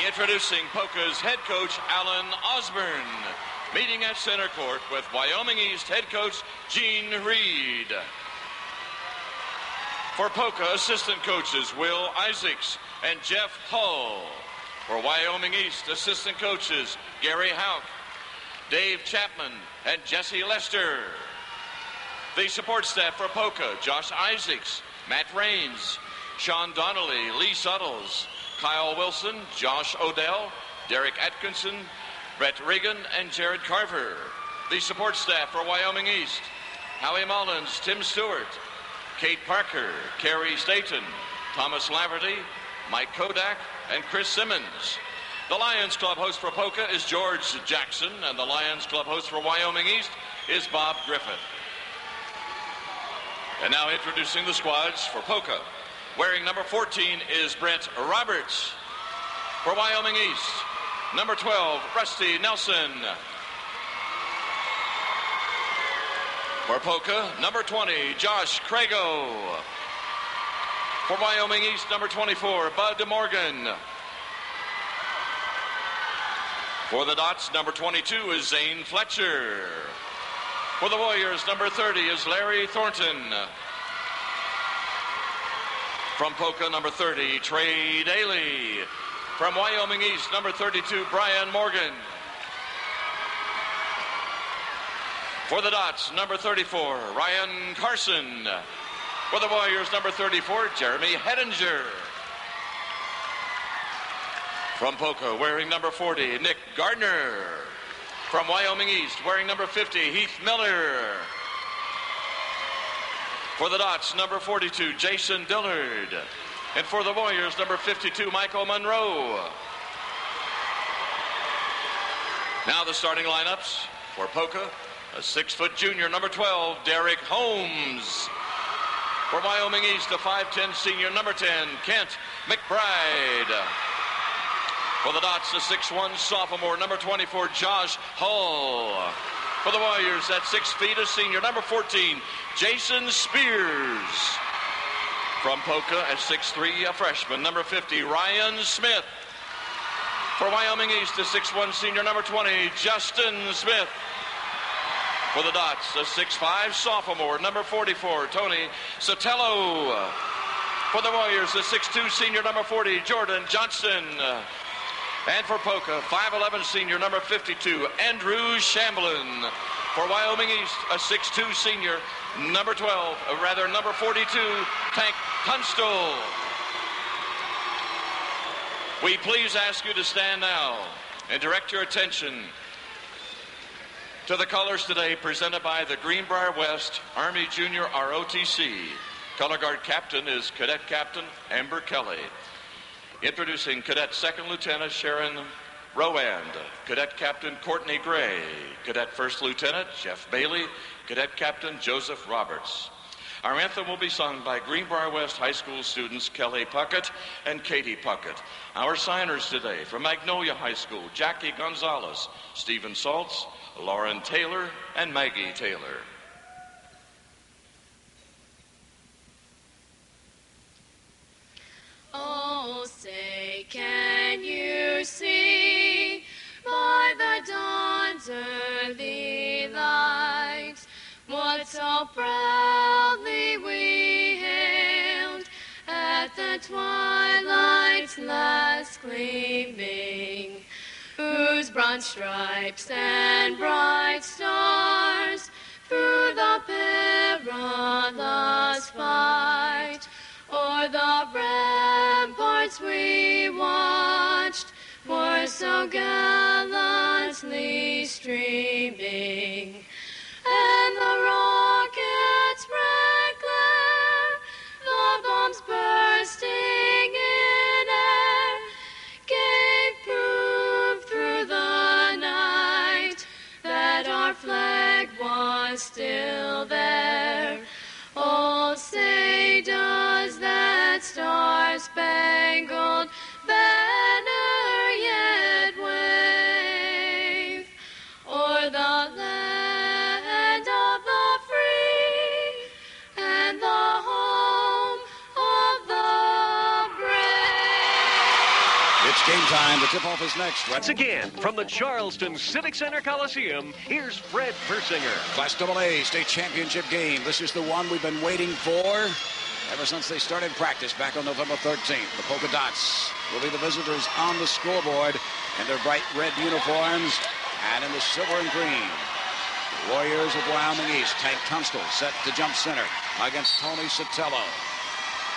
Introducing Poca's head coach, Alan Osborne. Meeting at center court with Wyoming East head coach, Gene Reed. For Poca, assistant coaches, Will Isaacs and Jeff Hull. For Wyoming East, assistant coaches, Gary Hauk, Dave Chapman, and Jesse Lester. The support staff for Poca, Josh Isaacs, Matt Raines, Sean Donnelly, Lee Suttles, Kyle Wilson, Josh Odell, Derek Atkinson, Brett Regan, and Jared Carver. The support staff for Wyoming East, Howie Mullins, Tim Stewart, Kate Parker, Carrie Staten, Thomas Laverty, Mike Kodak, and Chris Simmons. The Lions Club host for Poca is George Jackson, and the Lions Club host for Wyoming East is Bob Griffith. And now introducing the squads for Poca. Wearing number 14 is Brent Roberts. For Wyoming East, number 12, Rusty Nelson. For Poca, number 20, Josh Crago. For Wyoming East, number 24, Bud Morgan. For the Dots, number 22 is Zane Fletcher. For the Warriors, number 30 is Larry Thornton. From Poca, number 30, Trey Daly. From Wyoming East, number 32, Brian Morgan. For the Dots, number 34, Ryan Carson. For the Warriors, number 34, Jeremy Hedinger. From Poca, wearing number 40, Nick Gardner. From Wyoming East, wearing number 50, Heath Miller. For the Dots, number 42, Jason Dillard. And for the Warriors, number 52, Michael Monroe. Now the starting lineups for Poca, a 6-foot junior, number 12, Derek Holmes. For Wyoming East, a 5'10 senior, number 10, Kent McBride. For the Dots, a 6'1 sophomore, number 24, Josh Hull. For the Warriors, at 6 feet, a senior, number 14, Jason Spears. From Poca, at 6'3, a freshman, number 50, Ryan Smith. For Wyoming East, a 6'1 senior, number 20, Justin Smith. For the Dots, a 6'5 sophomore, number 44, Tony Sotelo. For the Warriors, a 6'2 senior, number 40, Jordan Johnson. And for Poca, 5'11 senior, number 52, Andrew Shamblin. For Wyoming East, a 6'2 senior, number 42, Tank Tunstall. We please ask you to stand now and direct your attention to the colors today presented by the Greenbrier West Army Junior ROTC. Color guard captain is Cadet Captain Amber Kelly. Introducing Cadet Second Lieutenant Sharon Rowand, Cadet Captain Courtney Gray, Cadet First Lieutenant Jeff Bailey, Cadet Captain Joseph Roberts. Our anthem will be sung by Greenbrier West High School students Kelly Puckett and Katie Puckett. Our signers today from Magnolia High School, Jackie Gonzalez, Stephen Saltz, Lauren Taylor, and Maggie Taylor. Oh, say, can you see by the dawn's early light what so proudly we hailed at the twilight's last gleaming, whose broad stripes and bright stars through the perilous fight o'er the ramparts we watched were so gallantly streaming, and the rockets' red glare, the bombs bursting in air, gave proof through the night that our flag was still there. Oh, say, does that star-spangled banner yet wave o'er the land It's game time. The tip-off is next. Once again, from the Charleston Civic Center Coliseum, here's Fred Persinger. Class AA state championship game. This is the one we've been waiting for ever since they started practice back on November 13th. The Polka Dots will be the visitors on the scoreboard in their bright red uniforms and in the silver and green. The Warriors of Wyoming East. Tank Tunstall set to jump center against Tony Sotelo.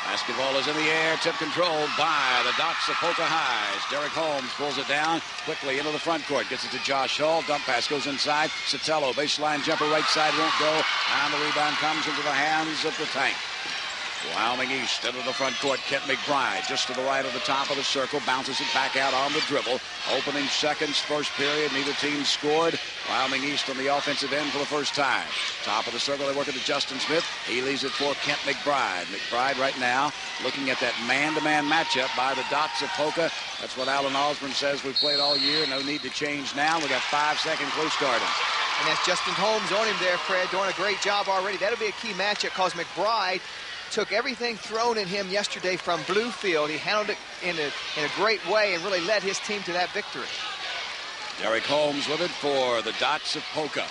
Basketball is in the air, tip controlled by the Dots of Poca Highs. Derek Holmes pulls it down quickly into the front court. Gets it to Josh Hull. Dump pass goes inside. Sotelo, baseline jumper right side, won't go. And the rebound comes into the hands of the Tank. Wyoming East into the front court. Kent McBride just to the right of the top of the circle. Bounces it back out on the dribble. Opening seconds, first period. Neither team scored. Wyoming East on the offensive end for the first time. Top of the circle, they work it to Justin Smith. He leaves it for Kent McBride. McBride right now looking at that man-to-man matchup by the Dots of Poca. That's what Alan Osborne says we've played all year. No need to change now. We got 5-second close starting. And that's Justin Holmes on him there, Fred, doing a great job already. That'll be a key matchup because McBride took everything thrown at him yesterday from Bluefield. He handled it in a great way and really led his team to that victory. Derek Holmes with it for the Dots of Poca.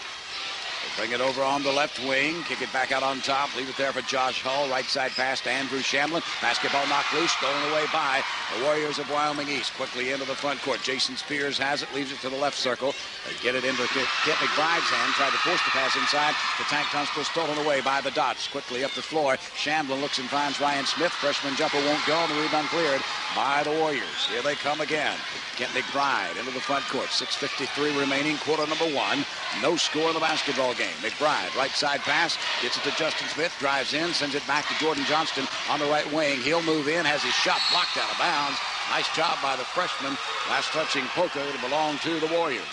They bring it over on the left wing. Kick it back out on top. Leave it there for Josh Hull. Right side pass to Andrew Shamlin. Basketball knocked loose. Stolen away by the Warriors of Wyoming East. Quickly into the front court. Jason Spears has it. Leaves it to the left circle. They get it into Kent McBride's hand. Tried to force the pass inside. The Tank Tunstall stolen away by the Dots. Quickly up the floor. Shamlin looks and finds Ryan Smith. Freshman jumper won't go. And the rebound cleared by the Warriors. Here they come again. Kent McBride into the front court. 6:53 remaining. Quarter number one. No score in the basketball game. McBride, right side pass, gets it to Justin Smith, drives in, sends it back to Jordan Johnston on the right wing. He'll move in, has his shot blocked out of bounds. Nice job by the freshman. Last touching Poca to belong to the Warriors.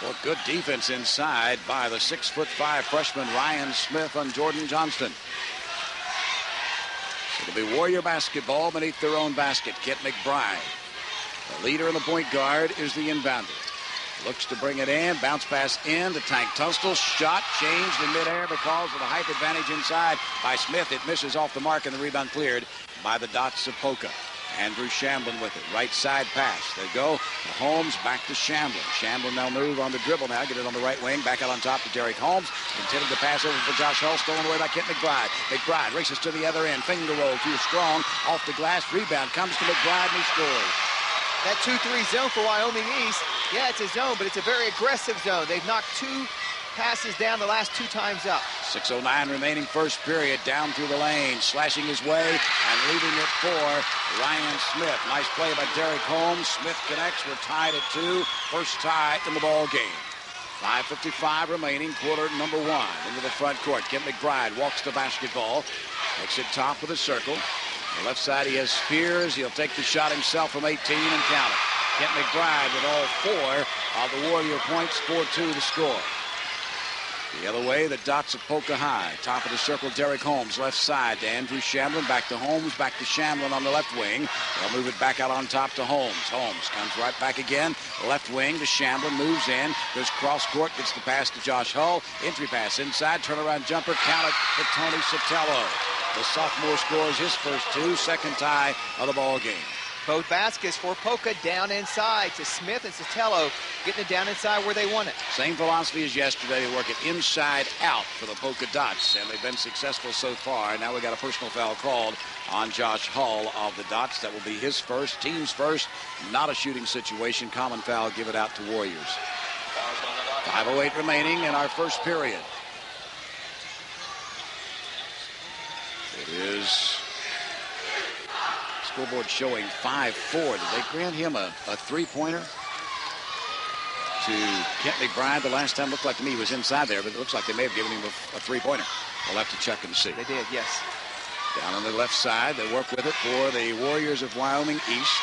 Well, good defense inside by the 6'5" freshman Ryan Smith on Jordan Johnston. It'll be Warrior basketball beneath their own basket. Kent McBride. The leader and the point guard is the inbounder. Looks to bring it in. Bounce pass in to Tank Tunstall. Shot changed in midair because of the height advantage inside by Smith. It misses off the mark and the rebound cleared by the Dots of Poca. Andrew Shamlin with it. Right side pass. They go to Holmes, back to Shamlin. Shamlin now move on the dribble now. Get it on the right wing. Back out on top to Derek Holmes. Intended to pass over for Josh Hull. Stolen away by Kent McBride. McBride races to the other end. Finger roll too strong. Off the glass. Rebound comes to McBride and he scores. That 2-3 zone for Wyoming East, yeah, it's a zone, but it's a very aggressive zone. They've knocked 2 passes down the last 2 times up. 6:09 remaining first period. Down through the lane, slashing his way and leaving it for Ryan Smith. Nice play by Derek Holmes. Smith connects. We're tied at 2. First tie in the ball game. 5:55 remaining, quarter number one. Into the front court. Kent McBride walks the basketball. Takes it top of the circle. On the left side, he has Spears. He'll take the shot himself from 18 and count it. Kent McBride with all 4 of the Warrior points, 4-2 to score. The other way, the Dots of Poca High. Top of the circle, Derek Holmes, left side to Andrew Shamlin. Back to Holmes, back to Shamlin on the left wing. They'll move it back out on top to Holmes. Holmes comes right back again. Left wing to Shamlin, moves in. Goes cross court, gets the pass to Josh Hull. Entry pass inside, turnaround jumper, count it for Tony Sotelo. The sophomore scores his first 2, second tie of the ball game. Both baskets for Poca down inside to Smith and Sotelo, getting it down inside where they want it. Same philosophy as yesterday. They work it inside out for the Poca Dots, and they've been successful so far. Now we got a personal foul called on Josh Hull of the Dots. That will be his first, team's first. Not a shooting situation. Common foul, give it out to Warriors. 5:08 remaining in our first period. It is scoreboard showing 5-4. Did they grant him a three-pointer to Kent McBride? The last time looked like to me he was inside there, but it looks like they may have given him a three-pointer. We'll have to check and see. They did, yes. Down on the left side, they work with it for the Warriors of Wyoming East.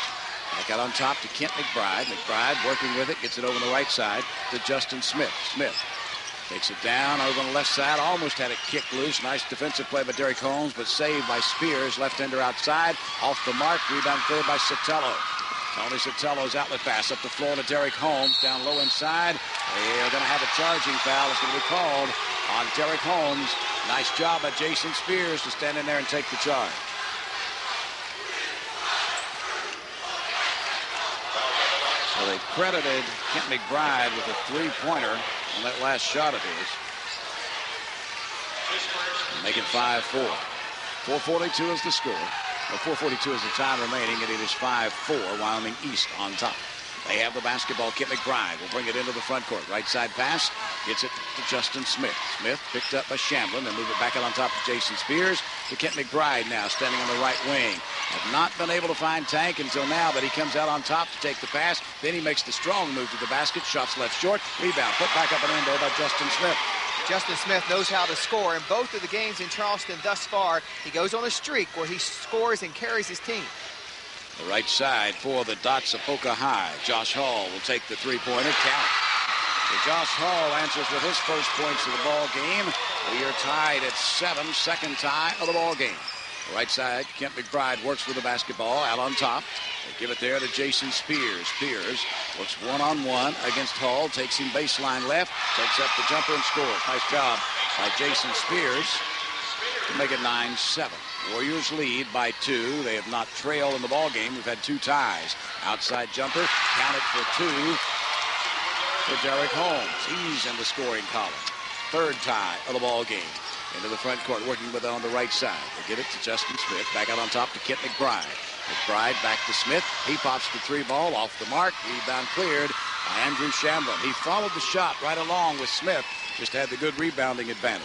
Back out on top to Kent McBride. McBride working with it, gets it over the right side to Justin Smith. Smith takes it down over on the left side. Almost had it kicked loose. Nice defensive play by Derek Holmes, but saved by Spears. Left-hander outside. Off the mark. Rebound cleared by Sotelo. Tony Sotelo's outlet pass up the floor to Derek Holmes. Down low inside. They're going to have a charging foul. It's going to be called on Derek Holmes. Nice job by Jason Spears to stand in there and take the charge. Well, they credited Kent McBride with a three-pointer on that last shot of his. Make it 5-4. 4:42 is the score. Well, 4:42 is the time remaining, and it is 5-4, Wyoming East on top. They have the basketball. Kent McBride will bring it into the front court. Right side pass. Gets it to Justin Smith. Smith picked up by Shamblin and move it back out on top of Jason Spears. To Kent McBride now standing on the right wing. Have not been able to find Tank until now, but he comes out on top to take the pass. Then he makes the strong move to the basket. Shots left short. Rebound. Put back up and in there by Justin Smith. Justin Smith knows how to score. In both of the games in Charleston thus far, he goes on a streak where he scores and carries his team. The right side for the Dots of Poca High. Josh Hall will take the three-pointer. Count. So Josh Hall answers with his first points of the ball game. We are tied at 7, second tie of the ball game. The right side, Kent McBride works with the basketball out on top. They give it there to Jason Spears. Spears works one-on-one against Hall. Takes him baseline left. Takes up the jumper and scores. Nice job by Jason Spears to make it 9-7. Warriors lead by 2. They have not trailed in the ball game. We've had 2 ties. Outside jumper, counted for 2 for Derek Holmes. He's in the scoring column. Third tie of the ball game. Into the front court, working with it on the right side. They get it to Justin Smith. Back out on top to Kent McBride. McBride back to Smith. He pops the 3 ball off the mark. Rebound cleared by Andrew Shamblin. He followed the shot right along with Smith. Just had the good rebounding advantage.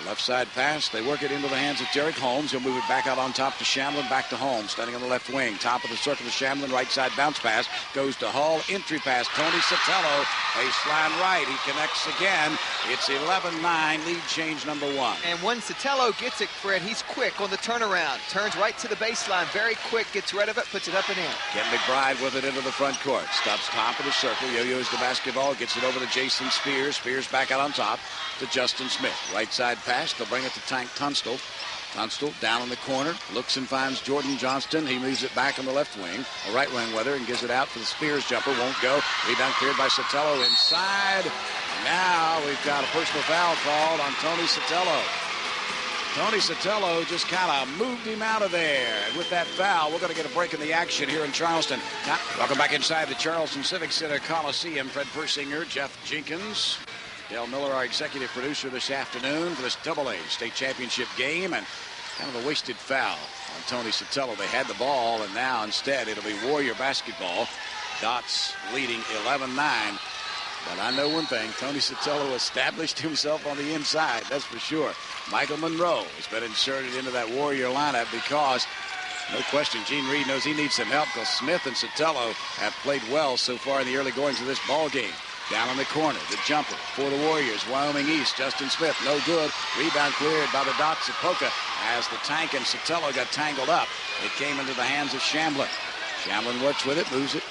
The left side pass. They work it into the hands of Derek Holmes. He'll move it back out on top to Shamblin. Back to Holmes. Standing on the left wing. Top of the circle to Shamblin. Right side bounce pass. Goes to Hall. Entry pass. Tony Sotelo. Baseline right. He connects again. It's 11-9. Lead change number 1. And when Sotelo gets it, Fred, he's quick on the turnaround. Turns right to the baseline. Very quick. Gets rid of it. Puts it up and in. Kent McBride with it into the front court. Stops top of the circle. Yo-yos the basketball. Gets it over to Jason Spears. Spears back out on top to Justin Smith. Right side pass. They'll bring it to Tank Tunstall. Tunstall down in the corner. Looks and finds Jordan Johnston. He moves it back on the left wing. The right wing weather and gives it out for the Spears jumper. Won't go. Rebound cleared by Sotelo inside. Now we've got a personal foul called on Tony Sotelo. Tony Sotelo just kind of moved him out of there. And with that foul, we're going to get a break in the action here in Charleston. Welcome back inside the Charleston Civic Center Coliseum. Fred Persinger, Jeff Jenkins, Dale Miller, our executive producer this afternoon for this AA state championship game. And kind of a wasted foul on Tony Sotelo. They had the ball, and now instead it'll be Warrior basketball. Dots leading 11-9. But I know one thing, Tony Sotelo established himself on the inside, that's for sure. Michael Monroe has been inserted into that Warrior lineup because, no question, Gene Reed knows he needs some help because Smith and Sotelo have played well so far in the early goings of this ball game. Down in the corner, the jumper for the Warriors. Wyoming East, Justin Smith, no good. Rebound cleared by the Dots of Poca as the Tank and Sotelo got tangled up. It came into the hands of Shamblin. Shamblin works with it, moves it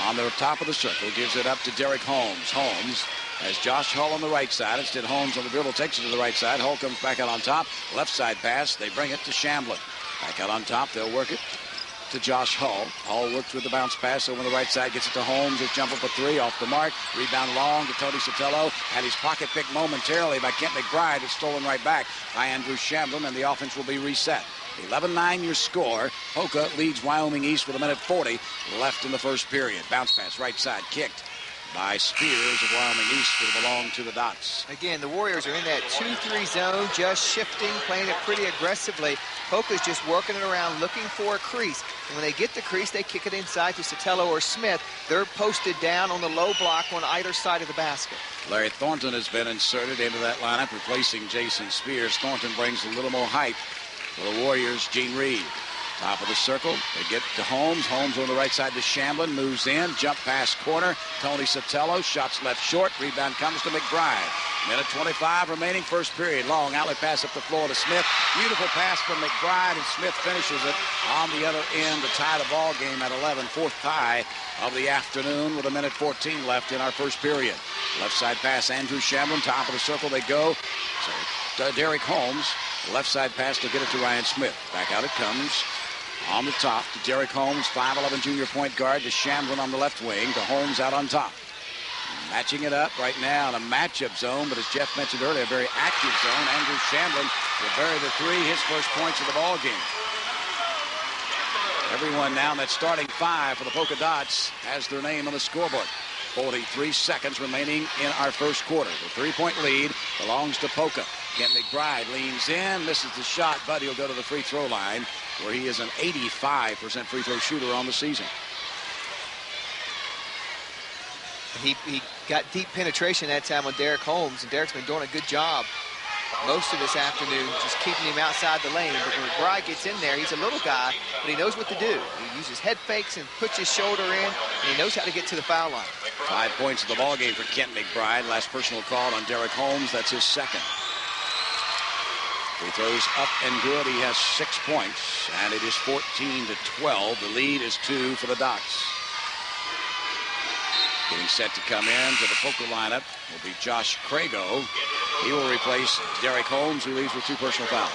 on the top of the circle, gives it up to Derek Holmes. Holmes has Josh Hull on the right side. Instead, Holmes on the dribble takes it to the right side. Hull comes back out on top. Left side pass. They bring it to Shamblin. Back out on top. They'll work it to Josh Hull. Hull works with the bounce pass over the right side. Gets it to Holmes. His jumper for 3 off the mark. Rebound long to Tony Sotelo. Had his pocket picked momentarily by Kent McBride. It's stolen right back by Andrew Shamblin, and the offense will be reset. 11-9 your score. Poca leads Wyoming East with 1:40 left in the first period. Bounce pass right side kicked by Spears of Wyoming East. Will belong to the Dots. Again, the Warriors are in that 2-3 zone, just shifting, playing it pretty aggressively. Poca's just working it around, looking for a crease. And when they get the crease, they kick it inside to Sotelo or Smith. They're posted down on the low block on either side of the basket. Larry Thornton has been inserted into that lineup, replacing Jason Spears. Thornton brings a little more height for the Warriors. Gene Reed. Top of the circle. They get to Holmes. Holmes on the right side to Shamblin. Moves in. Jump pass corner. Tony Sotelo. Shots left short. Rebound comes to McBride. 1:25 remaining first period. Long outlet pass up the floor to Smith. Beautiful pass from McBride, and Smith finishes it on the other end to tie the ball game at 11. Fourth tie of the afternoon with 1:14 left in our first period. Left side pass. Andrew Shamblin. Top of the circle they go. So Derek Holmes. Left side pass to get it to Ryan Smith. Back out it comes. On the top to Derek Holmes, 5'11" junior point guard, to Shamblin on the left wing, to Holmes out on top. Matching it up right now in a matchup zone, but as Jeff mentioned earlier, a very active zone. Andrew Shamblin will bury the 3, his first points of the ball game. Everyone now in that starting five for the Polka Dots has their name on the scoreboard. 43 seconds remaining in our first quarter. The three-point lead belongs to Poca. Kent McBride leans in, misses the shot, but he'll go to the free throw line, where he is an 85% free throw shooter on the season. He got deep penetration that time on Derek Holmes, and Derek's been doing a good job most of this afternoon, just keeping him outside the lane. But when McBride gets in there, he's a little guy, but he knows what to do. He uses head fakes and puts his shoulder in, and he knows how to get to the foul line. 5 points of the ball game for Kent McBride. Last personal call on Derek Holmes. That's his second. Free throws up and good. He has 6 points, and it is 14-12. The lead is 2 for the Dots. Getting set to come in to the Poca lineup will be Josh Crago. He will replace Derek Holmes, who leaves with 2 personal fouls.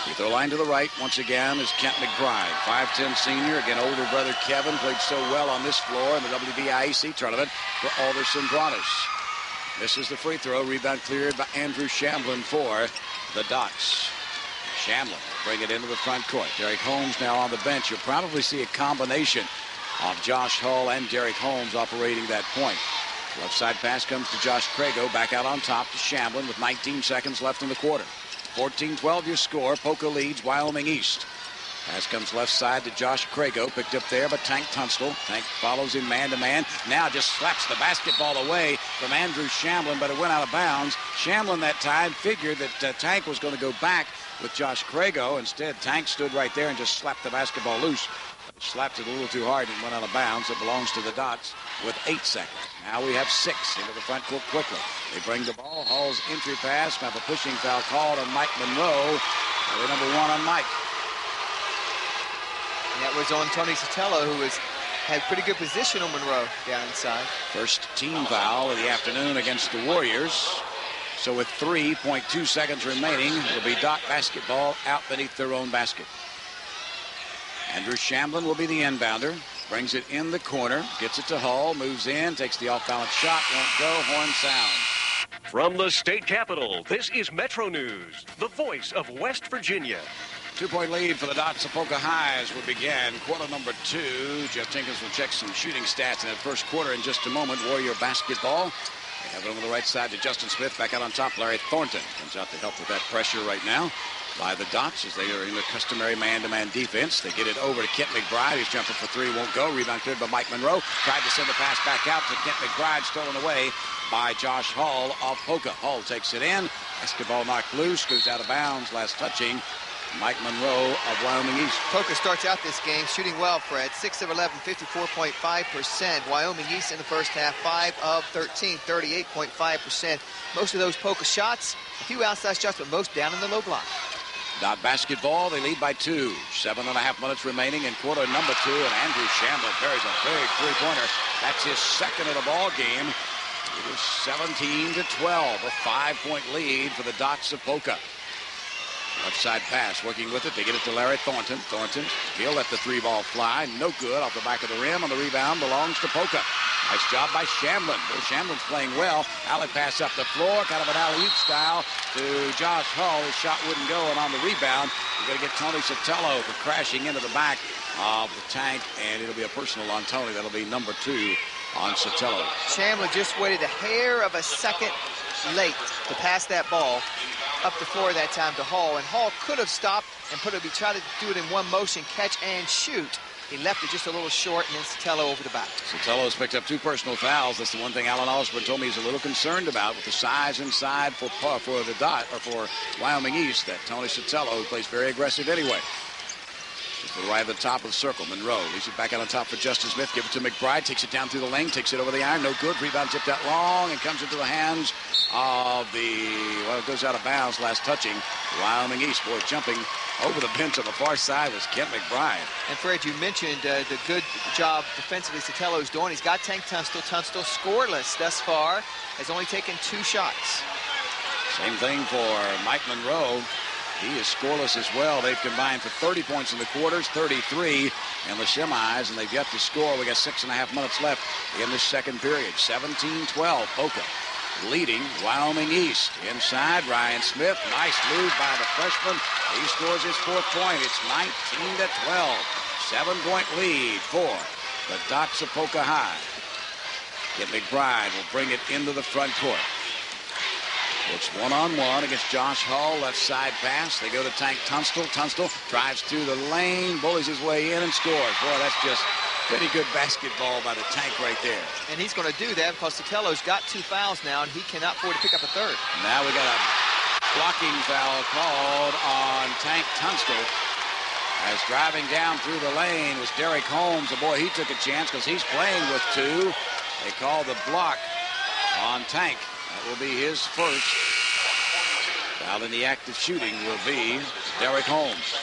Free throw line to the right once again is Kent McBride, 5'10" senior. Again, older brother Kevin played so well on this floor in the WBIEC tournament for Alderson Brothers. Misses the free throw. Rebound cleared by Andrew Shamblin for the Dots. Shamblin bring it into the front court. Derek Holmes now on the bench. You'll probably see a combination of Josh Hull and Derek Holmes operating that point. Left side pass comes to Josh Crago. Back out on top to Shamblin with 19 seconds left in the quarter. 14-12 your score. Poca leads Wyoming East. Pass comes left side to Josh Crago. Picked up there by Tank Tunstall. Tank follows him man-to-man. Now just slaps the basketball away from Andrew Shamblin, but it went out of bounds. Shamblin that time figured that Tank was going to go back with Josh Crago. Instead, Tank stood right there and just slapped the basketball loose. Slapped it a little too hard and went out of bounds. It belongs to the Dots with 8 seconds. Now we have 6 into the front court quickly. They bring the ball. Hall's entry pass. Have a pushing foul called on Mike Monroe. Number 1 on Mike. And that was on Tony Sotelo, who had pretty good position on Monroe down inside. First team foul of the afternoon against the Warriors. So with 3.2 seconds remaining, it'll be Dot basketball out beneath their own basket. Andrew Shamblin will be the inbounder. Brings it in the corner, gets it to Hull, moves in, takes the off-balance shot, won't go, horn sound. From the state capitol, this is Metro News, the voice of West Virginia. 2-point lead for the Dots of Poca High as we begin quarter number 2. Jeff Tinkins will check some shooting stats in that first quarter in just a moment. Warrior basketball. They have it over the right side to Justin Smith. Back out on top, Larry Thornton comes out to help with that pressure right now by the Dots as they are in the customary man-to-man defense. They get it over to Kent McBride. He's jumping for 3, won't go. Rebound cleared by Mike Monroe. Tried to send the pass back out to Kent McBride, stolen away by Josh Hull of Poca. Hull takes it in. Basketball knocked loose, goes out of bounds. Last touching, Mike Monroe of Wyoming East. Poca starts out this game shooting well, Fred. 6 of 11, 54.5%. Wyoming East in the first half, 5 of 13, 38.5%. Most of those Poca shots, a few outside shots, but most down in the low block. Dot basketball, they lead by 2. 7.5 minutes remaining in quarter number 2, and Andrew Shamblin buries a big three-pointer. That's his second of the ball game. It is 17-12, a 5-point lead for the Dots of Poca. Left side pass, working with it. They get it to Larry Thornton. Thornton, he'll let the 3-ball fly. No good off the back of the rim, and the rebound belongs to Poca. Nice job by Shamblin. Shamblin's playing well. Alley pass up the floor, kind of an alley-oop style to Josh Hull. His shot wouldn't go, and on the rebound, we're going to get Tony Sotelo for crashing into the back of the Tank, and it'll be a personal on Tony. That'll be number 2 on Sotelo. Shamblin just waited a hair of a second late to pass that ball up the floor that time to Hall, and Hall could have stopped and tried to do it in one motion, catch and shoot. He left it just a little short, and then Sotelo over the back. Sotelo's picked up 2 personal fouls. That's the one thing Alan Osborne told me he's a little concerned about with the size inside for the Dot, or for Wyoming East, that Tony Sotelo, who plays very aggressive anyway. Just to the right of the top of the circle. Monroe leaves it back out on top for Justin Smith. Give it to McBride. Takes it down through the lane. Takes it over the iron. No good. Rebound tipped out long and comes into the hands of it goes out of bounds. Last touching Wyoming East. Boy, jumping over the bench on the far side was Kent McBride. And Fred, you mentioned the good job defensively Sotelo's doing. He's got Tank Tunstall. Tunstall scoreless thus far. Has only taken 2 shots. Same thing for Mike Monroe. He is scoreless as well. They've combined for 30 points in the quarters, 33 in the semis, and they've yet to score. We got 6.5 minutes left in this second period. 17-12, Poca leading Wyoming East. Inside, Ryan Smith. Nice move by the freshman. He scores his 4th point. It's 19-12. 7-point lead for the Dots of Poca High. Kent McBride will bring it into the front court. It's one-on-one against Josh Hall. Left side pass. They go to Tank Tunstall. Tunstall drives through the lane, bullies his way in and scores. Boy, that's just pretty good basketball by the Tank right there. And he's going to do that because Sotelo's got 2 fouls now, and he cannot afford to pick up a 3rd. Now we got a blocking foul called on Tank Tunstall. As driving down through the lane was Derek Holmes. And boy, he took a chance because he's playing with 2. They call the block on Tank. That will be his first. Foul in the act of shooting will be Derek Holmes.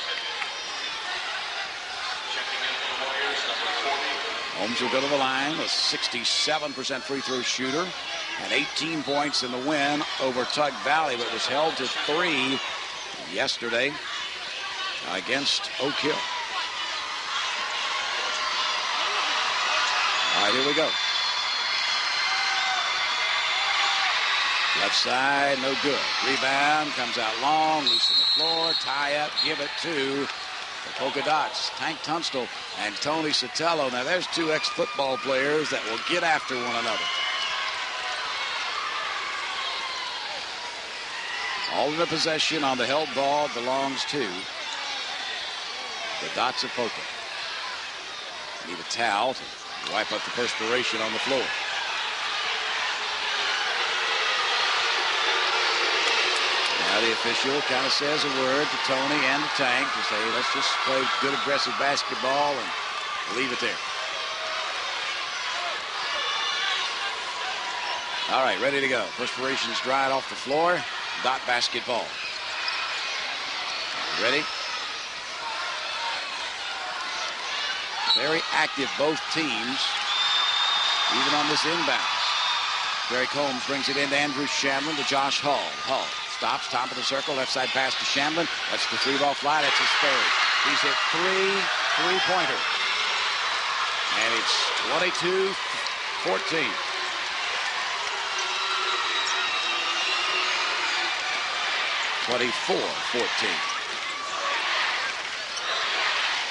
Holmes will go to the line, a 67% free throw shooter, and 18 points in the win over Tug Valley, but was held to 3 yesterday against Oak Hill. All right, here we go. Left side, no good. Rebound, comes out long, loose on the floor, tie up, give it to the Polka Dots. Tank Tunstall and Tony Sotelo. Now there's 2 ex-football players that will get after one another. All in the possession on the held ball belongs to the Dots of Poca. Need a towel to wipe up the perspiration on the floor. Now the official kind of says a word to Tony and to Tank to say, let's just play good aggressive basketball and leave it there. All right, ready to go. Perspiration's dried off the floor. Dot basketball. Ready? Very active, both teams, even on this inbounds. Derek Holmes brings it into Andrew Shamlin to Josh Hall. Hall stops, top of the circle, left side pass to Shamlin. That's the 3-ball fly. That's his 3rd. He's hit 3 3-pointers. And it's 22-14. (24-14).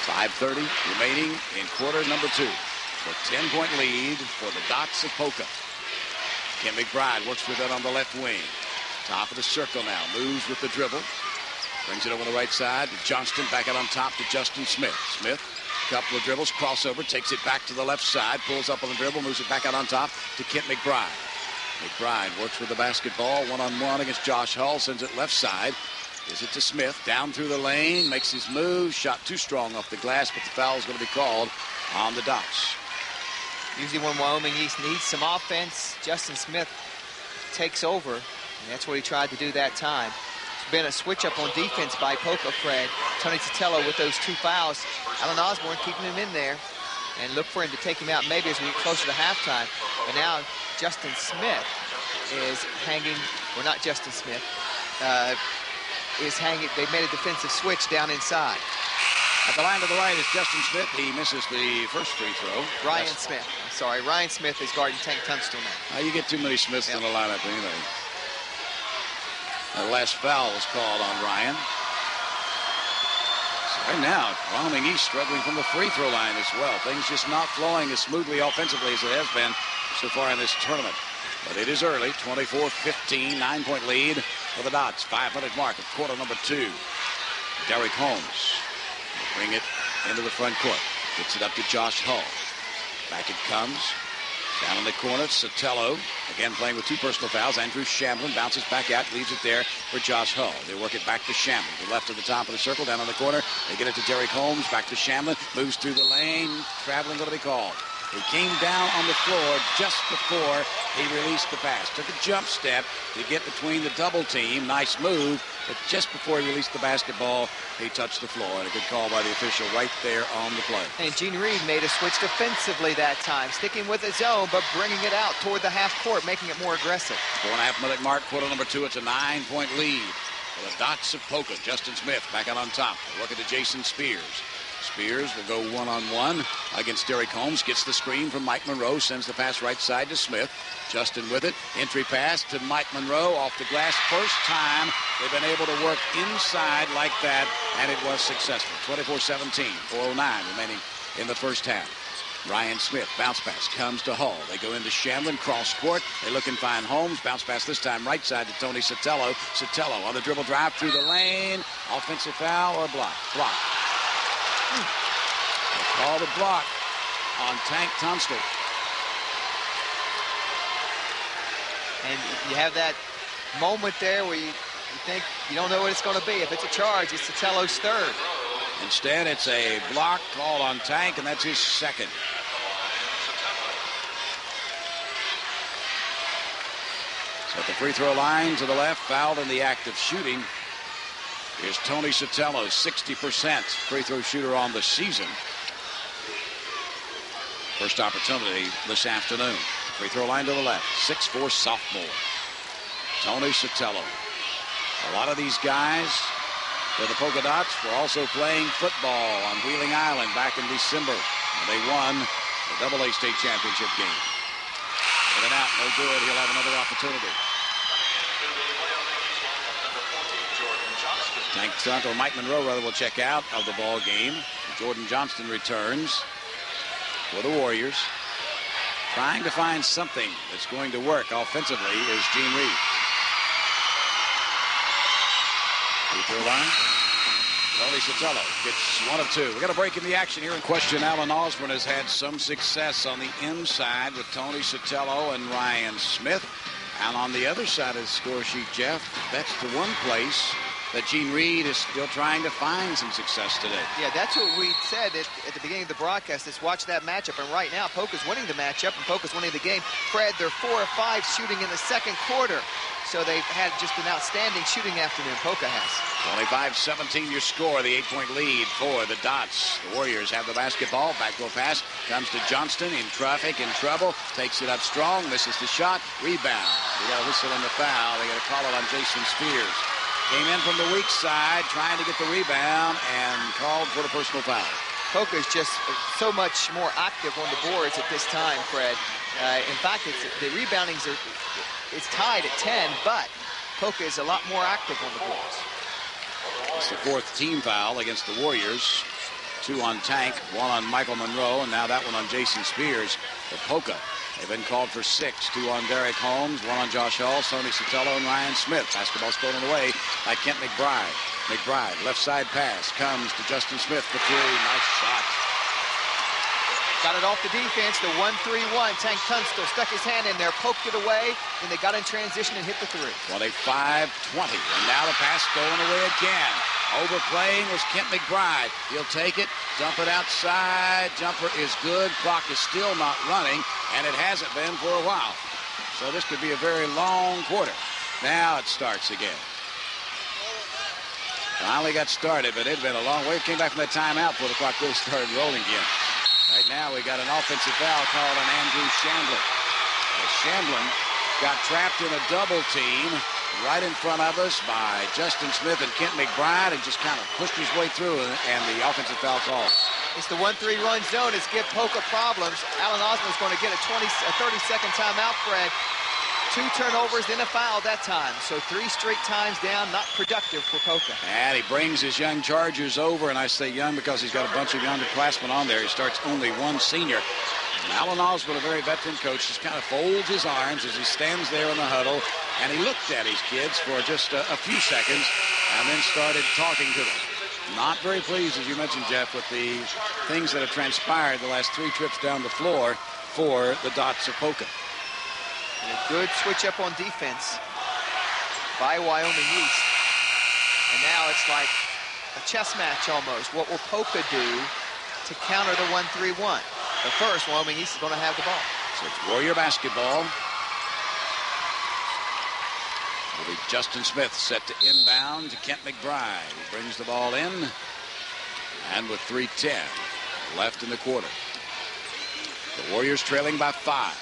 5:30 remaining in quarter number 2. So 10-point lead for the Dots of Poca. Kent McBride works with it on the left wing. Top of the circle now. Moves with the dribble. Brings it over the right side to Johnston. Back out on top to Justin Smith. Smith, couple of dribbles, crossover, takes it back to the left side, pulls up on the dribble, moves it back out on top to Kent McBride. McBride works with the basketball, one-on-one against Josh Hull, sends it left side. Gives it to Smith, down through the lane, makes his move, shot too strong off the glass, but the foul is going to be called on the Dots. Usually when Wyoming East needs some offense, Justin Smith takes over, and that's what he tried to do that time. It's been a switch-up on defense by Poca, Fred. Tony Sotelo with those 2 fouls. Alan Osborne keeping him in there, and look for him to take him out maybe as we get closer to halftime. But now Justin Smith is hanging, well, not Justin Smith, is hanging. They've made a defensive switch down inside. At the line to the right is Justin Smith. He misses the first free throw. Ryan Smith. I'm sorry. Ryan Smith is guarding Tank Tunstall now. You get too many Smiths in the lineup anyway. The last foul was called on Ryan. So right now, Wyoming East struggling from the free throw line as well. Things just not flowing as smoothly offensively as it has been so far in this tournament. But it is early, 24-15, 9-point lead for the Dots. 5-minute mark of quarter number 2. Derek Holmes will bring it into the front court. Gets it up to Josh Hull. Back it comes. Down in the corner, Sotelo. Again playing with 2 personal fouls. Andrew Shamlin bounces back out, leaves it there for Josh Hull. They work it back to Shamlin. The left of the top of the circle, down in the corner. They get it to Derek Holmes, back to Shamlin. Moves through the lane. Traveling, going to be called. He came down on the floor just before he released the pass. Took a jump step to get between the double team. Nice move, but just before he released the basketball, he touched the floor. And a good call by the official right there on the play. And Gene Reed made a switch defensively that time, sticking with his own, but bringing it out toward the half court, making it more aggressive. 4.5-minute mark, quarter number 2. It's a 9-point lead for the Dots of Poca. Justin Smith back out on top. Look at the Jason Spears. Spears will go one-on-one against Derek Holmes. Gets the screen from Mike Monroe. Sends the pass right side to Smith. Justin with it. Entry pass to Mike Monroe off the glass. First time they've been able to work inside like that, and it was successful. 24-17, 4:09 remaining in the first half. Ryan Smith, bounce pass, comes to Hall. They go into Shamlin, cross court. They look and find Holmes. Bounce pass this time right side to Tony Sotelo. Sotelo on the dribble drive through the lane. Offensive foul or block? Block. They call the block on Tank Tunstall. And you have that moment there where you think you don't know what it's going to be. If it's a charge, it's Sotelo's third. Instead, it's a block called on Tank, and that's his second. So at the free throw line to the left, fouled in the act of shooting, is Tony Sotelo, 60% free throw shooter on the season. First opportunity this afternoon. Free throw line to the left, 6'4" sophomore, Tony Sotelo. A lot of these guys for the Polka Dots were also playing football on Wheeling Island back in December. And they won the AA state championship game. In and out, no good. He'll have another opportunity. Tank Tunstall, Mike Monroe rather, will check out of the ball game. Jordan Johnston returns for the Warriors. Trying to find something that's going to work offensively is Gene Reed. Free throw line. Tony Sotelo gets one of two. We're going to break in the action here in question. Alan Osborne has had some success on the inside with Tony Sotelo and Ryan Smith. And on the other side of the score sheet, Jeff, that's the one place that Gene Reed is still trying to find some success today. Yeah, that's what we said at the beginning of the broadcast, is watch that matchup. And right now, Poca's winning the matchup, and Poca's winning the game. Fred, they're 4 of 5 shooting in the second quarter. So they've had just an outstanding shooting afternoon, Poca has. 25-17 your score, the 8-point lead for the Dots. The Warriors have the basketball. Backdoor pass comes to Johnston in traffic, in trouble. Takes it up strong, misses the shot. Rebound. We got a whistle on the foul. They got to call it on Jason Spears. Came in from the weak side, trying to get the rebound, and called for the personal foul. Poca is just so much more active on the boards at this time, Fred. In fact, the reboundings it's tied at 10, but Poca is a lot more active on the boards. It's the fourth team foul against the Warriors. 2 on Tank, 1 on Michael Monroe, and now that one on Jason Spears for Poca. They've been called for 6. 2 on Derek Holmes, 1 on Josh Hall, Tony Sotelo, and Ryan Smith. Basketball stolen away by Kent McBride. McBride, left side pass, comes to Justin Smith for 3. Nice shot. Got it off the defense, the 1-3-1. Tank Tunstall stuck his hand in there, poked it away, and they got in transition and hit the 3. 25-20, and now the pass stolen away again. Overplaying was Kent McBride. He'll take it, dump it outside. Jumper is good. Clock is still not running, and it hasn't been for a while. So this could be a very long quarter. Now it starts again. Finally got started, but it had been a long way. It came back from that timeout before the clock really started rolling again. Right now we got an offensive foul called on Andrew Shamblin. Shamblin got trapped in a double team right in front of us by Justin Smith and Kent McBride, and just kind of pushed his way through, and the offensive foul call. It's the 1-3 run zone. It's give Poca problems. Alan Osborne is going to get a 30-second timeout, Fred. 2 turnovers, then a foul that time. So 3 straight times down, not productive for Poca. And he brings his young Chargers over, and I say young because he's got a bunch of young underclassmen on there. He starts only 1 senior. And Alan Osborne, a very veteran coach, just kind of folds his arms as he stands there in the huddle, and he looked at his kids for just a few seconds and then started talking to them. Not very pleased, as you mentioned, Jeff, with the things that have transpired the last 3 trips down the floor for the Dots of Poca. And a good switch up on defense by Wyoming East. And now it's like a chess match almost. What will Poca do to counter the 1-3-1? But first, Wyoming East is going to have the ball. So it's Warrior basketball. It'll be Justin Smith set to inbound to Kent McBride. He brings the ball in. And with 3:10 left in the quarter, the Warriors trailing by 5.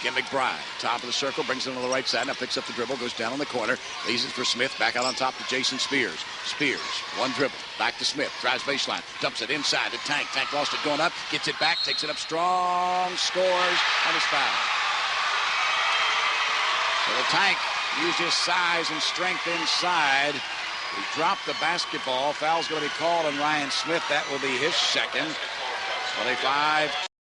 Again, McBride, top of the circle, brings it on the right side. Now picks up the dribble, goes down on the corner. Leaves it for Smith. Back out on top to Jason Spears. Spears, one dribble. Back to Smith. Drives baseline. Dumps it inside to Tank. Tank lost it going up. Gets it back. Takes it up strong. Scores. And is fouled. So the Tank used his size and strength inside. He dropped the basketball. Foul's going to be called on Ryan Smith. That will be his second. 25.